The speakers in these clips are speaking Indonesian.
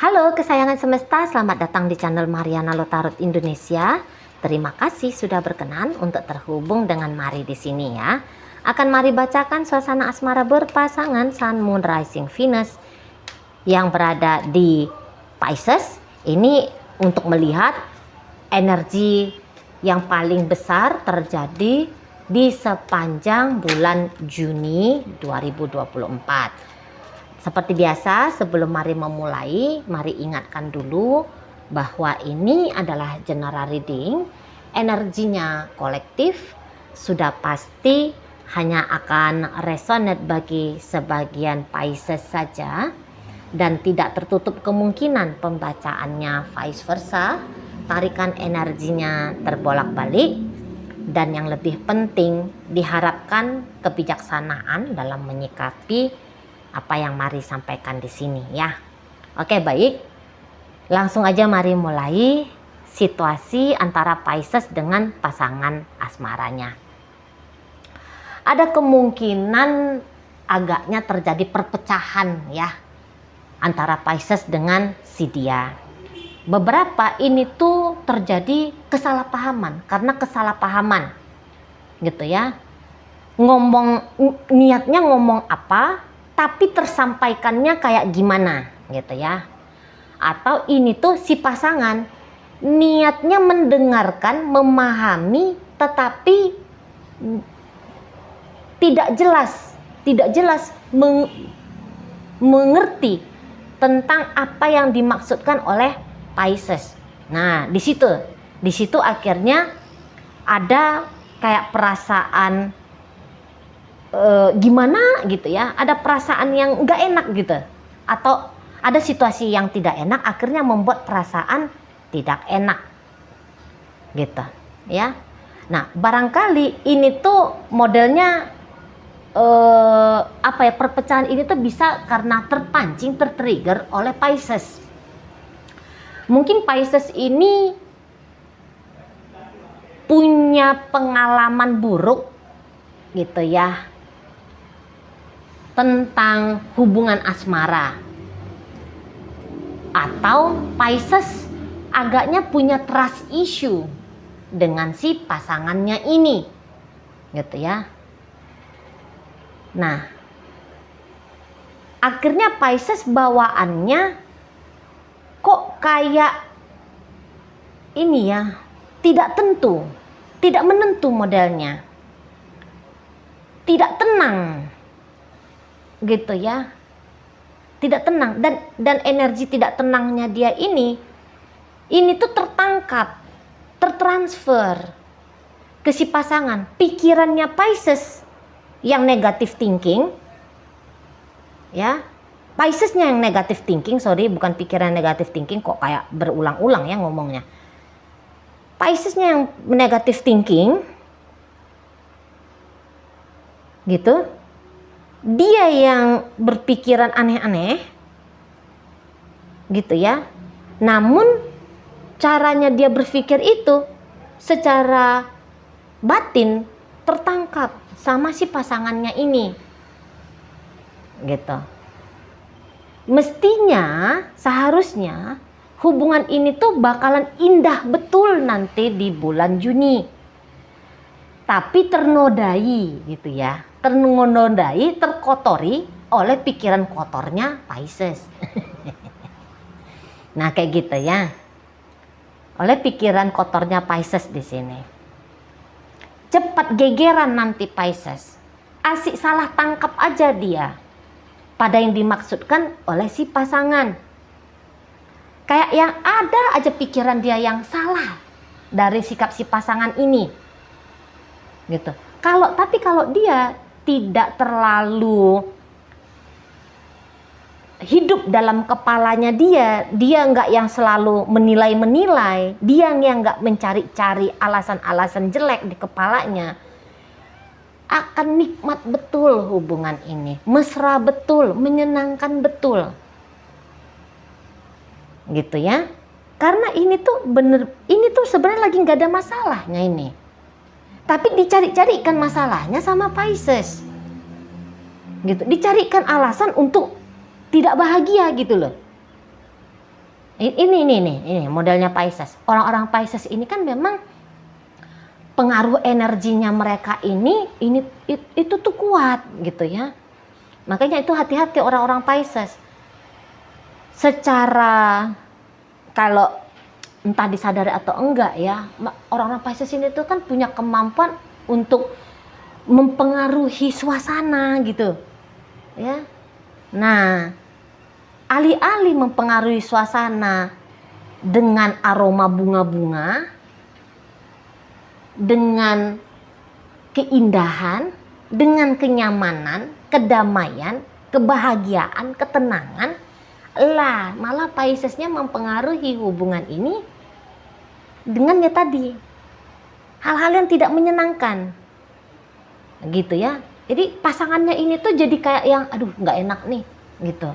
Halo kesayangan semesta, selamat datang di channel Mariana Lotarot Indonesia. Terima kasih sudah berkenan untuk terhubung dengan Mari di sini ya. Akan Mari bacakan suasana asmara berpasangan Sun, Moon, Rising, Venus yang berada di Pisces. Ini untuk melihat energi yang paling besar terjadi di sepanjang bulan Juni 2024. Seperti biasa, sebelum Mari memulai, Mari ingatkan dulu bahwa ini adalah general reading. Energinya kolektif, sudah pasti hanya akan resonate bagi sebagian Pisces saja, dan tidak tertutup kemungkinan pembacaannya vice versa. Tarikan energinya terbolak-balik, dan yang lebih penting diharapkan kebijaksanaan dalam menyikapi apa yang Mari sampaikan di sini ya. Oke, baik. Langsung aja Mari mulai situasi antara Pisces dengan pasangan asmaranya. Ada kemungkinan agaknya terjadi perpecahan ya antara Pisces dengan si dia. Beberapa ini tuh terjadi kesalahpahaman, karena kesalahpahaman gitu ya. Niatnya ngomong apa, tapi tersampaikannya kayak gimana gitu ya. Atau ini tuh si pasangan niatnya mendengarkan, memahami, tetapi tidak jelas mengerti tentang apa yang dimaksudkan oleh Pisces. Nah, di situ akhirnya ada kayak perasaan gimana gitu ya, ada perasaan yang nggak enak gitu, atau ada situasi yang tidak enak akhirnya membuat perasaan tidak enak gitu ya. Nah, barangkali ini tuh modelnya perpecahan ini tuh bisa karena tertrigger oleh Pisces. Mungkin Pisces ini punya pengalaman buruk gitu ya tentang hubungan asmara, atau Pisces agaknya punya trust issue dengan si pasangannya ini gitu ya. Nah, akhirnya Pisces bawaannya kok kayak ini ya, tidak tentu, tidak menentu modelnya, tidak tenang gitu ya, tidak tenang, dan energi tidak tenangnya dia ini tuh tertransfer ke si pasangan. Pikirannya Pisces yang negative thinking ya, Piscesnya yang negative thinking, bukan pikiran negative thinking, kok kayak berulang-ulang ya ngomongnya. Piscesnya yang negative thinking gitu, dia yang berpikiran aneh-aneh gitu ya. Namun caranya dia berpikir itu secara batin tertangkap sama si pasangannya ini gitu. Mestinya, seharusnya hubungan ini tuh bakalan indah betul nanti di bulan Juni, tapi ternodai gitu ya, terkotori oleh pikiran kotornya Pisces. Nah, kayak gitu ya, oleh pikiran kotornya Pisces di sini. Cepat gegeran nanti Pisces, asik salah tangkap aja dia pada yang dimaksudkan oleh si pasangan. Kayak yang ada aja pikiran dia yang salah dari sikap si pasangan ini gitu. Tapi kalau dia tidak terlalu hidup dalam kepalanya dia nggak yang selalu menilai, dia yang nggak mencari-cari alasan-alasan jelek di kepalanya, akan nikmat betul hubungan ini, mesra betul, menyenangkan betul gitu ya. Karena ini tuh sebenarnya lagi nggak ada masalahnya ini, tapi dicari-carikan masalahnya sama Pisces gitu, dicarikan alasan untuk tidak bahagia gitu loh. Ini modelnya Pisces. Orang-orang Pisces ini kan memang pengaruh energinya mereka itu tuh kuat gitu ya. Makanya itu hati-hati orang-orang Pisces. Secara kalau entah disadari atau enggak ya, orang-orang Pisces ini tuh kan punya kemampuan untuk mempengaruhi suasana gitu ya. Nah, alih-alih mempengaruhi suasana dengan aroma bunga-bunga, dengan keindahan, dengan kenyamanan, kedamaian, kebahagiaan, ketenangan, malah Piscesnya mempengaruhi hubungan ini dengan ya tadi hal-hal yang tidak menyenangkan gitu ya. Jadi pasangannya ini tuh jadi kayak yang aduh nggak enak nih gitu,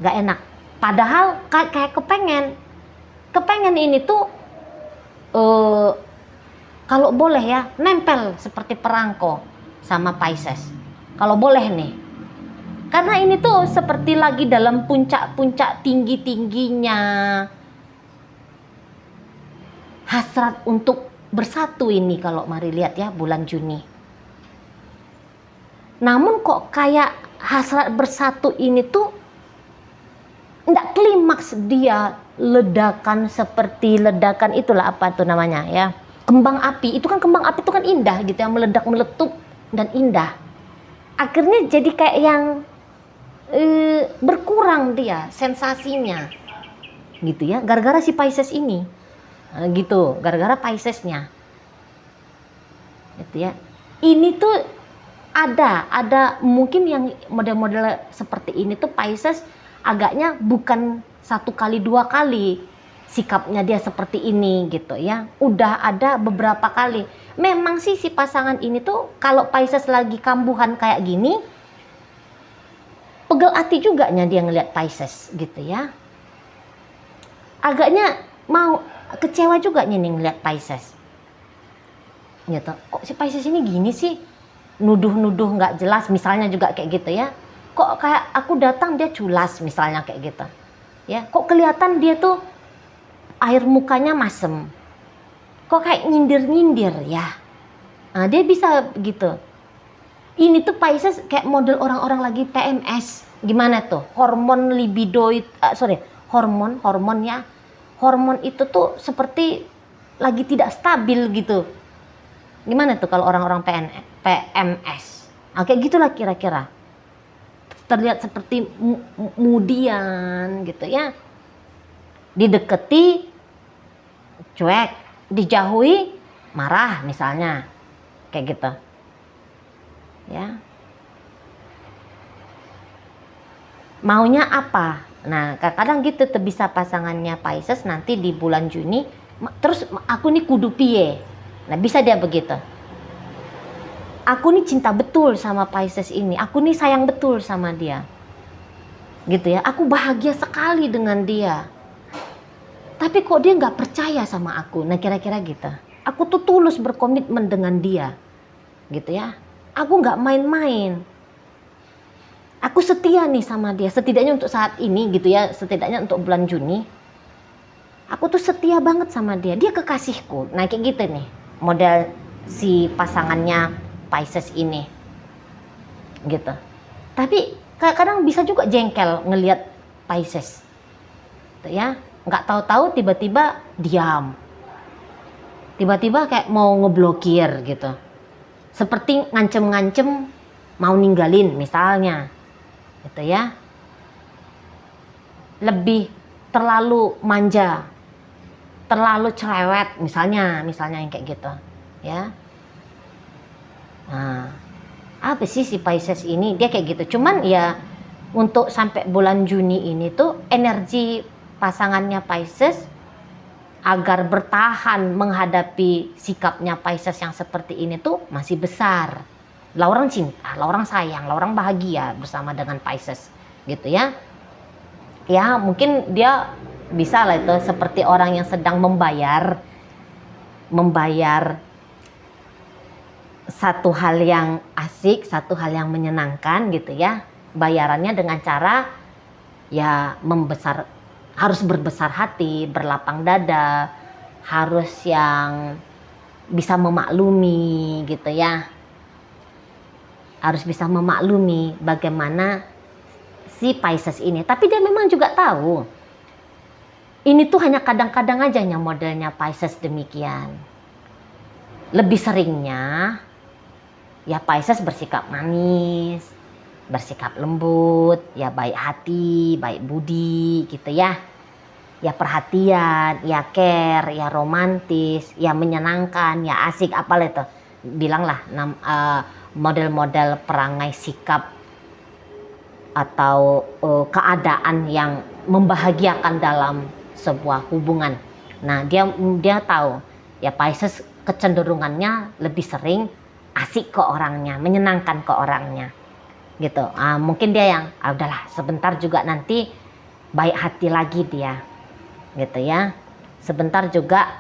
nggak enak. Padahal kayak kepengen ini tuh kalau boleh ya nempel seperti perangko sama Pisces kalau boleh nih. Karena ini tuh seperti lagi dalam puncak-puncak tinggi-tingginya hasrat untuk bersatu ini kalau mari lihat ya bulan Juni. Namun kok kayak hasrat bersatu ini tuh enggak klimaks, dia ledakan seperti ledakan itulah apa tuh namanya ya. Kembang api, itu kan kembang api itu kan indah gitu ya, meledak meletup dan indah. Akhirnya jadi kayak yang berkurang dia sensasinya gitu ya, gara-gara si Pisces ini gitu, gara-gara Piscesnya gitu ya. Ini tuh ada mungkin yang model-model seperti ini tuh Pisces agaknya bukan 1 kali 2 kali sikapnya dia seperti ini gitu ya, udah ada beberapa kali. Memang sih si pasangan ini tuh kalau Pisces lagi kambuhan kayak gini pegel hati juga dia ngelihat Pisces gitu ya. Agaknya mau kecewa juga nih ngelihat Pisces. Gitu. Kok si Pisces ini gini sih? Nuduh-nuduh nggak jelas misalnya juga kayak gitu ya. Kok kayak aku datang dia culas misalnya kayak gitu. Ya, kok kelihatan dia tuh air mukanya masem. Kok kayak nyindir-nyindir ya. Nah, dia bisa gitu. Ini tuh Pisces kayak model orang-orang lagi PMS. Gimana tuh? Hormon libido, hormon ya. Hormon itu tuh seperti lagi tidak stabil gitu. Gimana tuh kalau orang-orang PMS? Nah, kayak gitulah kira-kira. Terlihat seperti mudian gitu ya. Dideketi cuek, dijauhi marah misalnya. Kayak gitu. Ya. Maunya apa? Nah, kadang gitu tuh bisa pasangannya Pisces nanti di bulan Juni terus aku nih kudu piye. Nah, bisa dia begitu. Aku nih cinta betul sama Pisces ini. Aku nih sayang betul sama dia. Gitu ya. Aku bahagia sekali dengan dia. Tapi kok dia nggak percaya sama aku. Nah, kira-kira gitu. Aku tuh tulus berkomitmen dengan dia. Gitu ya. Aku nggak main-main. Aku setia nih sama dia. Setidaknya untuk saat ini gitu ya. Setidaknya untuk bulan Juni. Aku tuh setia banget sama dia. Dia kekasihku. Nah, kayak gitu nih. Model si pasangannya Pisces ini. Gitu. Tapi kadang bisa juga jengkel ngelihat Pisces. Gitu ya. Nggak tahu-tahu tiba-tiba diam. Tiba-tiba kayak mau ngeblokir gitu. Seperti ngancem-ngancem mau ninggalin misalnya. Gitu ya. Lebih terlalu manja. Terlalu cerewet misalnya yang kayak gitu. Ya. Nah, apa sih si Pisces ini? Dia kayak gitu. Cuman ya untuk sampai bulan Juni ini tuh energi pasangannya Pisces agar bertahan menghadapi sikapnya Pisces yang seperti ini tuh masih besar. Lah orang cinta, lah orang sayang, lah orang bahagia bersama dengan Pisces gitu ya. Ya mungkin dia bisa lah itu seperti orang yang sedang membayar satu hal yang asik, satu hal yang menyenangkan gitu ya. Bayarannya dengan cara ya membesar harus berbesar hati, berlapang dada, harus yang bisa memaklumi gitu ya. Harus bisa memaklumi bagaimana si Pisces ini. Tapi dia memang juga tahu ini tuh hanya kadang-kadang aja modelnya Pisces demikian. Lebih seringnya ya Pisces bersikap manis, bersikap lembut, ya baik hati, baik budi gitu ya. Ya perhatian, ya care, ya romantis, ya menyenangkan, ya asik, apalah itu. Bilanglah model-model perangai sikap atau keadaan yang membahagiakan dalam sebuah hubungan. Nah, dia tahu ya Pisces kecenderungannya lebih sering asik ke orangnya, menyenangkan ke orangnya. Gitu. Mungkin dia yang udahlah sebentar juga nanti baik hati lagi dia. Gitu ya. Sebentar juga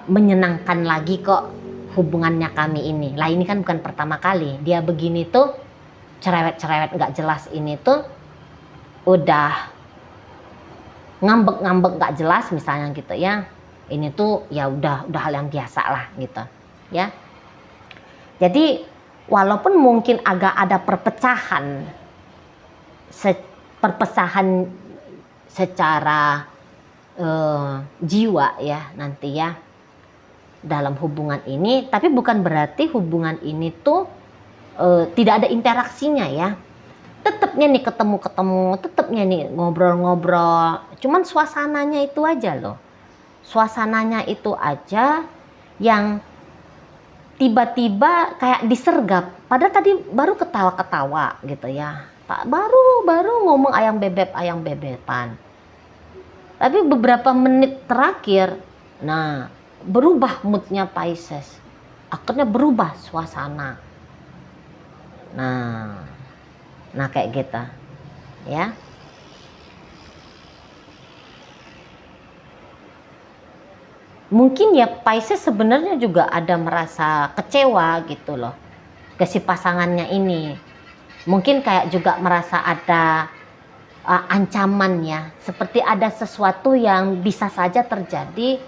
menyenangkan lagi kok hubungannya kami ini. Lah ini kan bukan pertama kali dia begini tuh, cerewet-cerewet nggak jelas ini tuh udah ngambek-ngambek nggak jelas misalnya gitu ya. Ini tuh ya udah hal yang biasa lah gitu ya. Jadi walaupun mungkin agak ada perpecahan secara jiwa ya nanti ya dalam hubungan ini, tapi bukan berarti hubungan ini tuh tidak ada interaksinya ya. Tetapnya nih ketemu-ketemu, tetapnya nih ngobrol-ngobrol. Cuman suasananya itu aja loh. Suasananya itu aja yang tiba-tiba kayak disergap. Padahal tadi baru ketawa-ketawa gitu ya. Baru ngomong ayam bebepan. Tapi beberapa menit terakhir, nah berubah moodnya Pisces. Akhirnya berubah suasana. Nah kayak gitu ya. Mungkin ya Pisces sebenarnya juga ada merasa kecewa gitu loh ke si pasangannya ini. Mungkin kayak juga merasa ada ancaman ya, seperti ada sesuatu yang bisa saja terjadi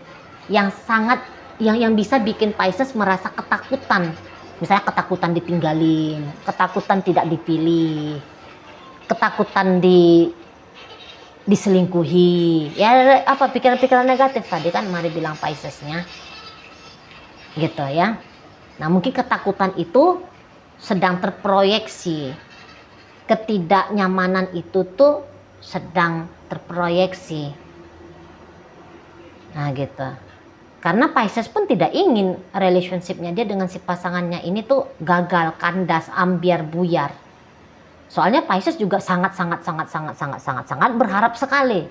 yang bisa bikin Pisces merasa ketakutan. Misalnya ketakutan ditinggalin, ketakutan tidak dipilih, ketakutan diselingkuhi. Ya apa pikiran-pikiran negatif tadi kan Mari bilang Piscesnya. Gitu ya. Nah, mungkin ketakutan itu sedang terproyeksi. Ketidaknyamanan itu tuh sedang terproyeksi. Nah, gitu. Karena Pisces pun tidak ingin relationship-nya dia dengan si pasangannya ini tuh gagal, kandas, ambiar, buyar. Soalnya Pisces juga sangat berharap sekali.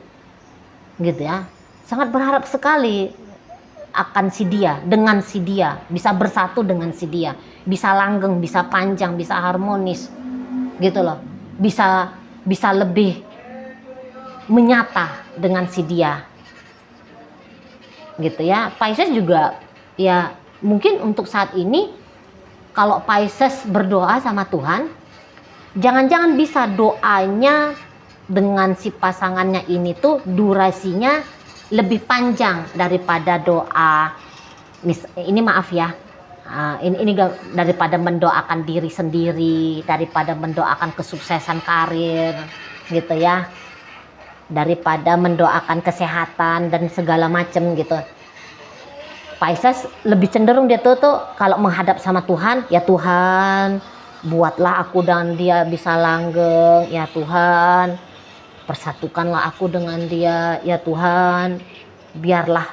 Gitu ya. Sangat berharap sekali akan si dia, dengan si dia, bisa bersatu dengan si dia, bisa langgeng, bisa panjang, bisa harmonis. Gitu loh. Bisa lebih menyata dengan si dia. Gitu ya. Pisces juga ya mungkin untuk saat ini kalau Pisces berdoa sama Tuhan, jangan-jangan bisa doanya dengan si pasangannya ini tuh durasinya lebih panjang daripada doa ini maaf ya, ini daripada mendoakan diri sendiri, daripada mendoakan kesuksesan karir gitu ya, daripada mendoakan kesehatan dan segala macam gitu. Pisces lebih cenderung dia tuh kalau menghadap sama Tuhan, ya Tuhan buatlah aku dan dia bisa langgeng, ya Tuhan persatukanlah aku dengan dia, ya Tuhan biarlah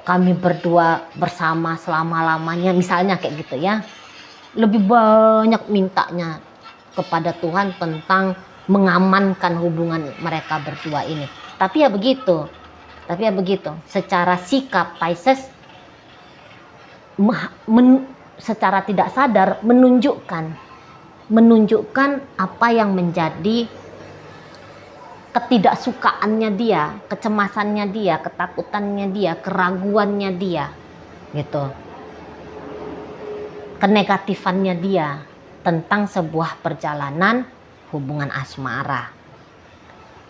kami berdua bersama selama-lamanya, misalnya kayak gitu ya. Lebih banyak mintanya kepada Tuhan tentang mengamankan hubungan mereka berdua ini. Tapi ya begitu, secara sikap Pisces secara tidak sadar menunjukkan apa yang menjadi ketidaksukaannya dia, kecemasannya dia, ketakutannya dia, keraguannya dia gitu, kenegatifannya dia tentang sebuah perjalanan hubungan asmara.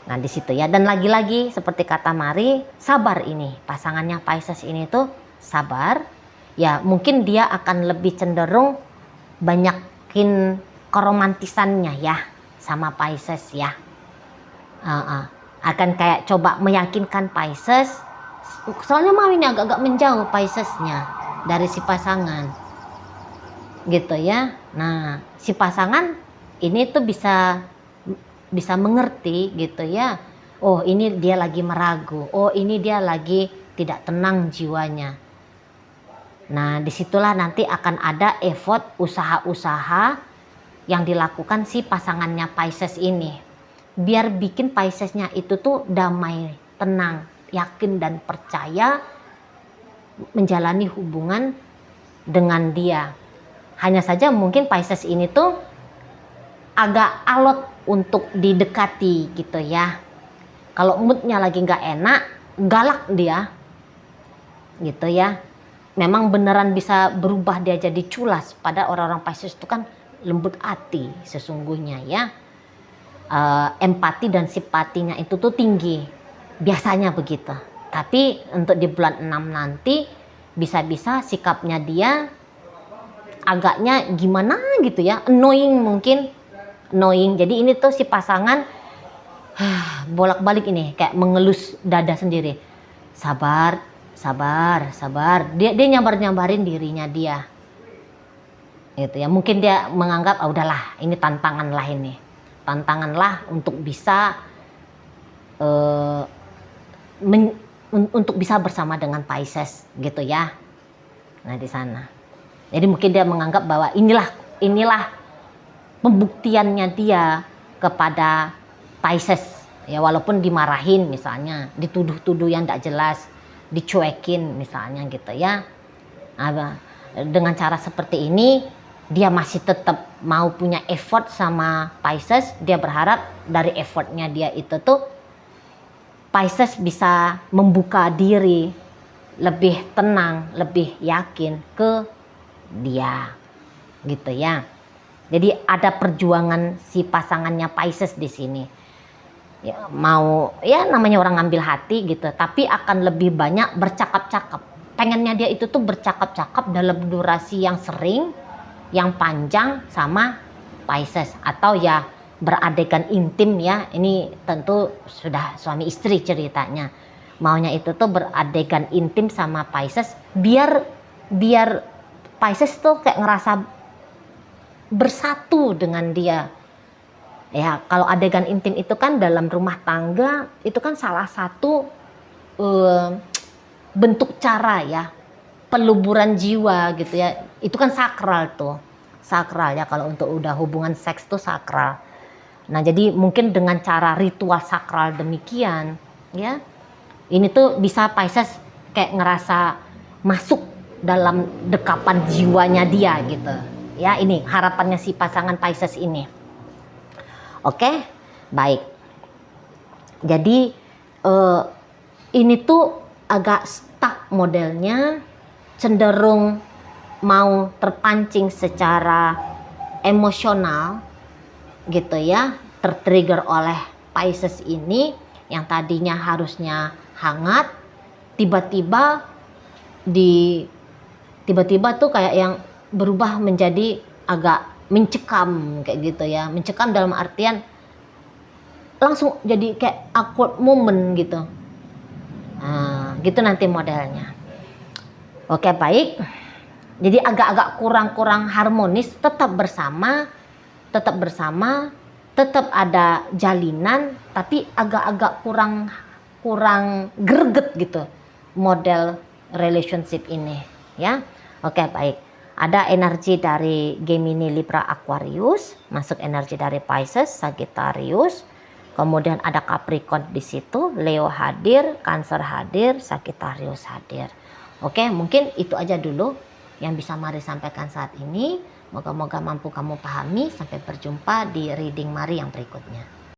Nah di situ ya, dan lagi-lagi seperti kata Mari, sabar ini pasangannya Pisces ini tuh sabar ya, mungkin dia akan lebih cenderung banyakin keromantisannya ya sama Pisces ya. Akan kayak coba meyakinkan Pisces, soalnya mau ini agak-agak menjauh Piscesnya dari si pasangan gitu ya. Nah si pasangan ini tuh bisa mengerti gitu ya, oh ini dia lagi meragu, oh ini dia lagi tidak tenang jiwanya. Nah disitulah nanti akan ada effort, usaha-usaha yang dilakukan si pasangannya Pisces ini biar bikin Piscesnya itu tuh damai, tenang, yakin dan percaya menjalani hubungan dengan dia. Hanya saja mungkin Pisces ini tuh agak alot untuk didekati gitu ya. Kalau moodnya lagi nggak enak, galak dia gitu ya. Memang beneran bisa berubah dia jadi culas. Pada orang-orang Pisces itu kan lembut hati sesungguhnya ya. Empati dan simpatinya itu tuh tinggi, biasanya begitu. Tapi untuk di bulan 6 nanti bisa-bisa sikapnya dia agaknya gimana gitu ya, annoying mungkin, annoying. Jadi ini tuh si pasangan bolak-balik ini kayak mengelus dada sendiri, sabar, sabar, sabar. Dia nyabar-nyabarin dirinya dia gitu ya. Mungkin dia menganggap udahlah ini tantangan lah, ini tantangan lah untuk bisa untuk bisa bersama dengan Pisces gitu ya. Nah di sana. Jadi mungkin dia menganggap bahwa inilah pembuktiannya dia kepada Pisces ya, walaupun dimarahin misalnya, dituduh-tuduh yang tidak jelas, dicuekin misalnya gitu ya. Nah, dengan cara seperti ini dia masih tetap mau punya effort sama Pisces. Dia berharap dari effortnya dia itu tuh Pisces bisa membuka diri, lebih tenang, lebih yakin ke dia gitu ya. Jadi ada perjuangan si pasangannya Pisces di sini ya, mau ya namanya orang ngambil hati gitu, tapi akan lebih banyak bercakap-cakap. Pengennya dia itu tuh bercakap-cakap dalam durasi yang sering, yang panjang sama Pisces, atau ya beradegan intim ya. Ini tentu sudah suami istri ceritanya, maunya itu tuh beradegan intim sama Pisces biar Pisces tuh kayak ngerasa bersatu dengan dia ya. Kalau adegan intim itu kan dalam rumah tangga, itu kan salah satu bentuk cara ya peluburan jiwa gitu ya. Itu kan sakral tuh, sakral ya. Kalau untuk udah hubungan seks tuh sakral. Nah jadi mungkin dengan cara ritual sakral demikian ya, ini tuh bisa Pisces kayak ngerasa masuk dalam dekapan jiwanya dia gitu ya. Ini harapannya si pasangan Pisces ini. Oke, baik. Jadi ini tuh agak stuck modelnya, cenderung mau terpancing secara emosional gitu ya, tertrigger oleh Pisces ini yang tadinya harusnya hangat, tiba-tiba tuh kayak yang berubah menjadi agak mencekam kayak gitu ya. Mencekam dalam artian langsung jadi kayak awkward moment gitu. Nah, gitu nanti modelnya. Oke, baik. Jadi agak-agak kurang harmonis, tetap bersama, tetap ada jalinan, tapi agak-agak kurang greget gitu model relationship ini ya. Oke, baik. Ada energi dari Gemini, Libra, Aquarius, masuk energi dari Pisces, Sagittarius. Kemudian ada Capricorn di situ, Leo hadir, Cancer hadir, Sagittarius hadir. Oke, mungkin itu aja dulu yang bisa Mari sampaikan saat ini. Moga-moga mampu kamu pahami. Sampai berjumpa di reading Mari yang berikutnya.